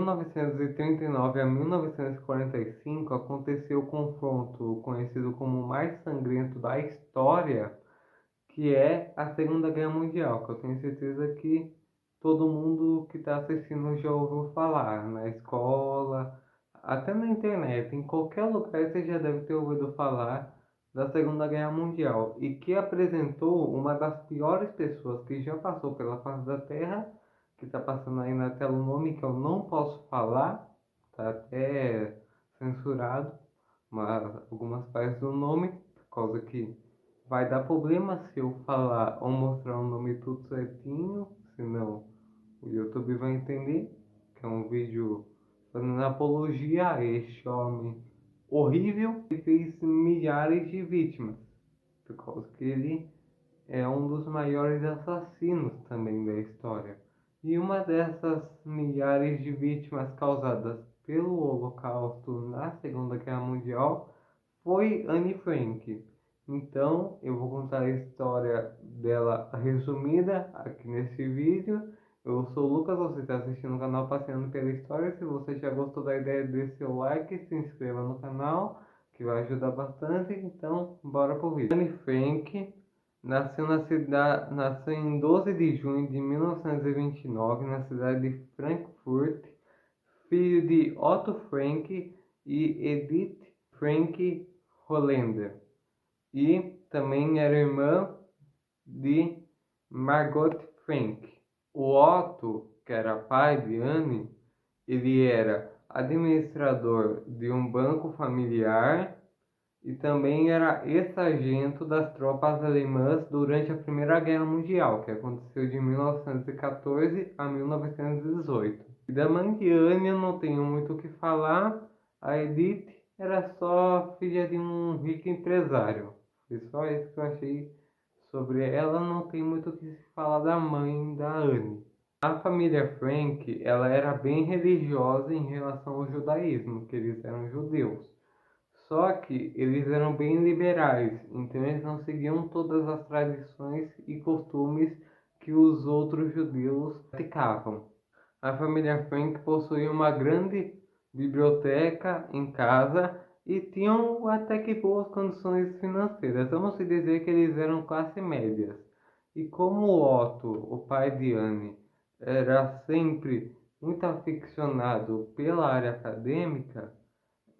1939 a 1945 aconteceu o confronto conhecido como o mais sangrento da história, que é a Segunda Guerra Mundial, que eu tenho certeza que todo mundo que está assistindo já ouviu falar, na escola, até na internet, em qualquer lugar você já deve ter ouvido falar da Segunda Guerra Mundial, e que apresentou uma das piores pessoas que já passou pela face da Terra, que está passando aí na tela um nome que eu não posso falar, está até censurado, mas algumas partes do nome, por causa que vai dar problema se eu falar ou mostrar o nome tudo certinho, senão o YouTube vai entender que é um vídeo fazendo apologia a este homem horrível que fez milhares de vítimas, por causa que ele é um dos maiores assassinos também da história. E uma dessas milhares de vítimas causadas pelo Holocausto na Segunda Guerra Mundial foi Anne Frank. Então, eu vou contar a história dela resumida aqui nesse vídeo. Eu sou o Lucas, você está assistindo o canal Passeando pela História. Se você já gostou da ideia, dê seu like, se inscreva no canal, que vai ajudar bastante. Então, bora pro vídeo. Anne Frank nasceu em 12 de junho de 1929 na cidade de Frankfurt, filho de Otto Frank e Edith Frank Holländer, e também era irmã de Margot Frank. O Otto, que era pai de Anne, ele era administrador de um banco familiar e também era ex-sargento das tropas alemãs durante a Primeira Guerra Mundial, que aconteceu de 1914 a 1918. E da mãe de Anne eu não tenho muito o que falar. A Edith era só filha de um rico empresário. Foi só isso que eu achei sobre ela. Não tem muito o que se falar da mãe da Anne. A família Frank, ela era bem religiosa em relação ao judaísmo, que eles eram judeus. Só que eles eram bem liberais, então eles não seguiam todas as tradições e costumes que os outros judeus praticavam. A família Frank possuía uma grande biblioteca em casa e tinham até que boas condições financeiras. Vamos dizer que eles eram classe médias. E como Otto, o pai de Anne, era sempre muito aficionado pela área acadêmica,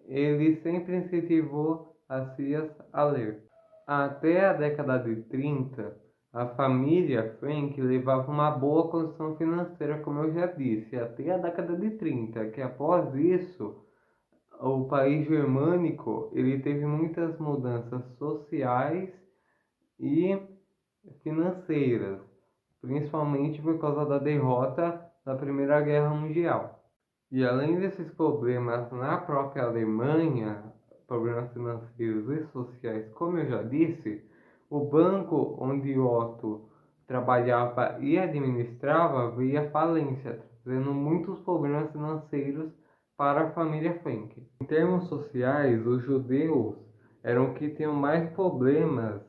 ele sempre incentivou as filhas a ler. Até a década de 30, a família Frank levava uma boa condição financeira, como eu já disse, até a década de 30, que após isso, o país germânico ele teve muitas mudanças sociais e financeiras, principalmente por causa da derrota da Primeira Guerra Mundial. E além desses problemas na própria Alemanha, problemas financeiros e sociais, como eu já disse, o banco onde Otto trabalhava e administrava veio à falência, trazendo muitos problemas financeiros para a família Frank. Em termos sociais, os judeus eram que tinham mais problemas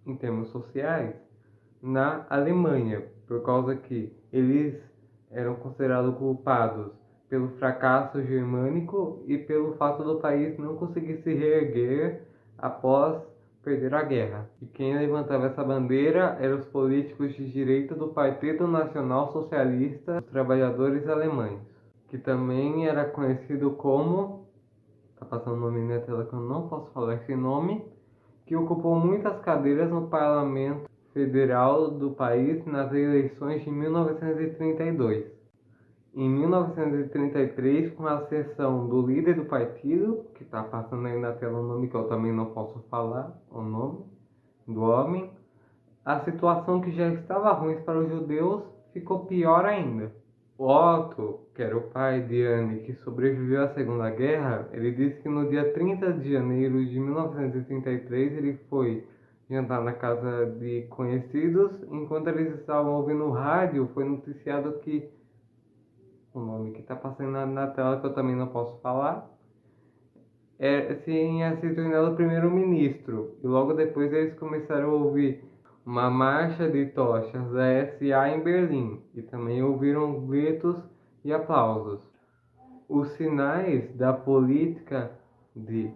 em termos sociais na Alemanha, por causa que eles eram considerados culpados pelo fracasso germânico e pelo fato do país não conseguir se reerguer após perder a guerra. E quem levantava essa bandeira eram os políticos de direita do Partido Nacional Socialista dos Trabalhadores Alemães, que também era conhecido como, tá passando o nome na tela que eu não posso falar esse nome, que ocupou muitas cadeiras no parlamento federal do país nas eleições de 1932. Em 1933, com a ascensão do líder do partido, que está passando aí na tela o nome que eu também não posso falar, o nome do homem, a situação que já estava ruim para os judeus ficou pior ainda. Otto, que era o pai de Anne, que sobreviveu à Segunda Guerra, ele disse que no dia 30 de janeiro de 1933 ele foi jantar na casa de conhecidos. Enquanto eles estavam ouvindo o rádio, foi noticiado que o nome que está passando na tela, que eu também não posso falar, tinha se tornado primeiro-ministro. E logo depois eles começaram a ouvir uma marcha de tochas da SA em Berlim. E também ouviram gritos e aplausos. Os sinais da política de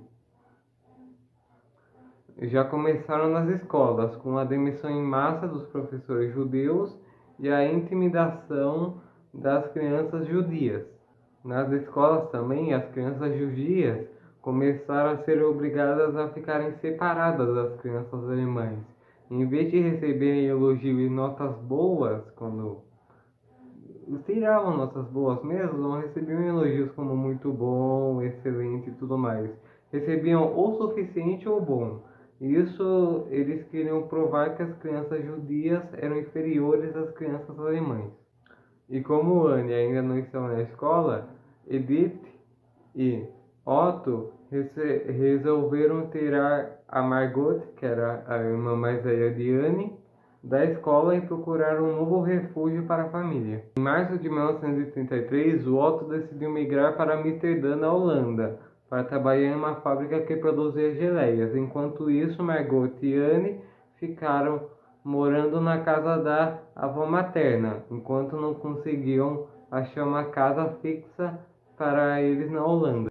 já começaram nas escolas, com a demissão em massa dos professores judeus e a intimidação das crianças judias. Nas escolas também, as crianças judias começaram a ser obrigadas a ficarem separadas das crianças alemãs. Em vez de receberem elogio e notas boas, quando tiravam notas boas mesmo, não recebiam elogios como muito bom, excelente e tudo mais. Recebiam ou suficiente ou bom. Isso eles queriam provar que as crianças judias eram inferiores às crianças alemãs. E como Anne ainda não estava na escola, Edith e Otto resolveram tirar a Margot, que era a irmã mais velha de Anne, da escola e procurar um novo refúgio para a família. Em março de 1933, o Otto decidiu migrar para Amsterdã, na Holanda, para trabalhar em uma fábrica que produzia geleias. Enquanto isso, Margot e Anne ficaram morando na casa da avó materna, enquanto não conseguiam achar uma casa fixa para eles na Holanda.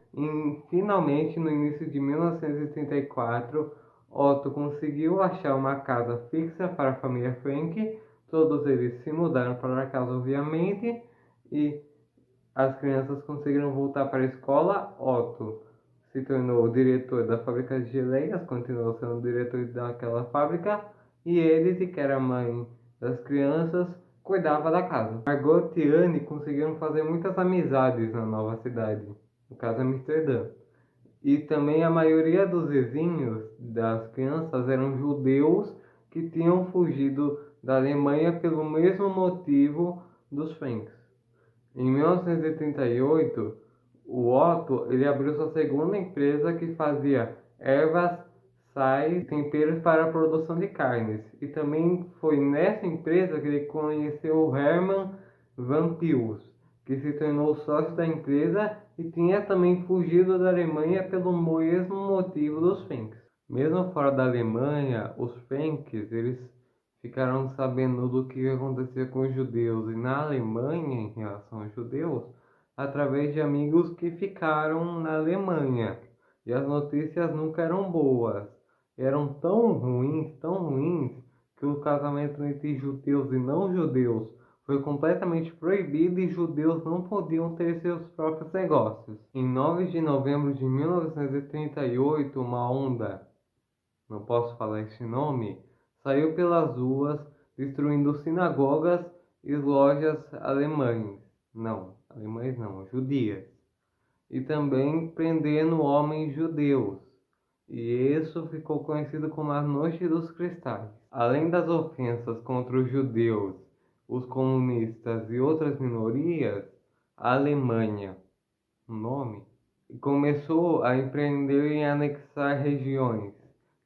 Finalmente, no início de 1934, Otto conseguiu achar uma casa fixa para a família Frank. Todos eles se mudaram para a casa, obviamente, e as crianças conseguiram voltar para a escola. Otto se tornou o diretor da fábrica de geleias, continuou sendo o diretor daquela fábrica, e Edith, que era a mãe das crianças, cuidava da casa. Margot e Anne conseguiram fazer muitas amizades na nova cidade, no caso Amsterdã. E também a maioria dos vizinhos das crianças eram judeus que tinham fugido da Alemanha pelo mesmo motivo dos Franks. Em 1938, o Otto ele abriu sua segunda empresa, que fazia ervas, sais e temperos para a produção de carnes. E também foi nessa empresa que ele conheceu o Hermann van Pius, que se tornou sócio da empresa e tinha também fugido da Alemanha pelo mesmo motivo dos Franks. Mesmo fora da Alemanha, os Franks eles ficaram sabendo do que acontecia com os judeus e na Alemanha em relação aos judeus através de amigos que ficaram na Alemanha. E as notícias nunca eram boas. Eram tão ruins, que o casamento entre judeus e não judeus foi completamente proibido e judeus não podiam ter seus próprios negócios. Em 9 de novembro de 1938, uma onda, não posso falar esse nome, saiu pelas ruas destruindo sinagogas e lojas alemães não, judias, e também prendendo homens judeus. E isso ficou conhecido como a Noite dos Cristais. Além das ofensas contra os judeus, os comunistas e outras minorias, a Alemanha, o nome, começou a empreender em anexar regiões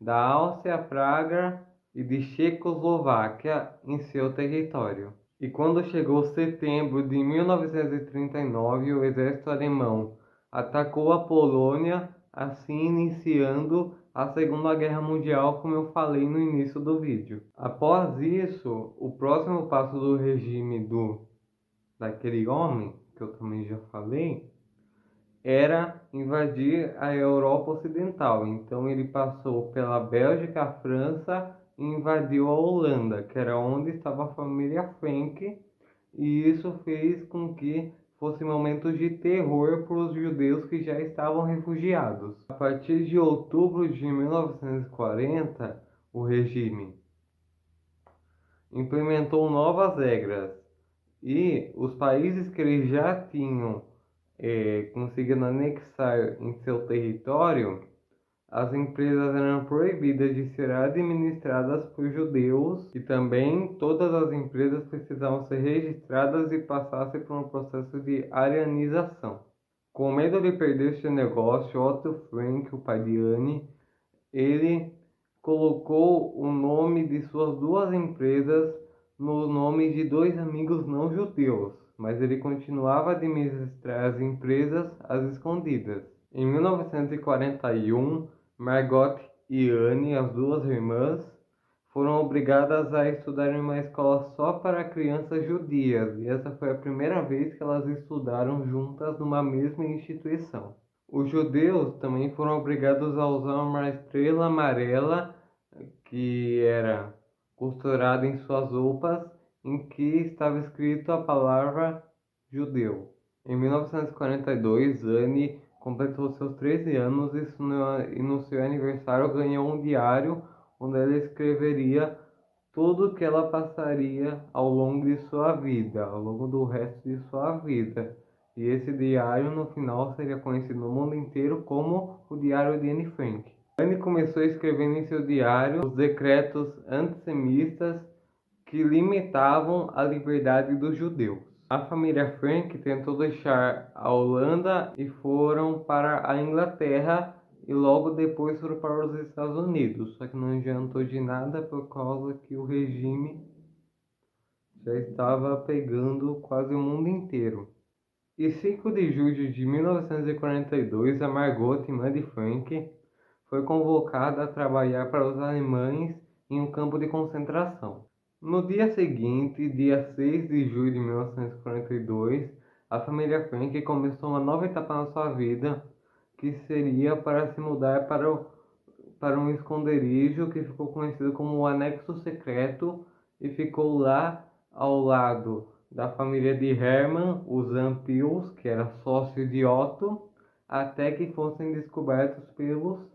da Áustria-Praga e de Checoslováquia em seu território. E quando chegou setembro de 1939, o exército alemão atacou a Polônia, assim iniciando a Segunda Guerra Mundial, como eu falei no início do vídeo. Após isso, o próximo passo do regime daquele homem, que eu também já falei, era invadir a Europa Ocidental. Então ele passou pela Bélgica, a França e invadiu a Holanda, que era onde estava a família Frank, e isso fez com que fosse momentos de terror para os judeus que já estavam refugiados. A partir de outubro de 1940, o regime implementou novas regras e os países que eles já tinham conseguindo anexar em seu território, as empresas eram proibidas de ser administradas por judeus e também todas as empresas precisavam ser registradas e passassem por um processo de arianização. Com medo de perder seu negócio, Otto Frank, o pai de Anne, ele colocou o nome de suas duas empresas no nome de dois amigos não judeus, mas ele continuava a administrar as empresas às escondidas. Em 1941, Margot e Anne, as duas irmãs, foram obrigadas a estudar em uma escola só para crianças judias, e essa foi a primeira vez que elas estudaram juntas numa mesma instituição. Os judeus também foram obrigados a usar uma estrela amarela que era costurada em suas roupas, em que estava escrito a palavra judeu. Em 1942, Anne completou seus 13 anos e no seu aniversário ganhou um diário onde ela escreveria tudo o que ela passaria ao longo de sua vida, ao longo do resto de sua vida. E esse diário, no final, seria conhecido no mundo inteiro como o Diário de Anne Frank. Anne começou escrevendo em seu diário os decretos antissemitas que limitavam a liberdade dos judeus. A família Frank tentou deixar a Holanda e foram para a Inglaterra e logo depois foram para os Estados Unidos, só que não adiantou de nada por causa que o regime já estava pegando quase o mundo inteiro. E 5 de julho de 1942, a Margot, irmã de Frank, foi convocada a trabalhar para os alemães em um campo de concentração. No dia seguinte, dia 6 de julho de 1942, a família Frank começou uma nova etapa na sua vida, que seria para se mudar para um esconderijo que ficou conhecido como o Anexo Secreto e ficou lá ao lado da família de Hermann, os Zampils, que era sócio de Otto, até que fossem descobertos pelos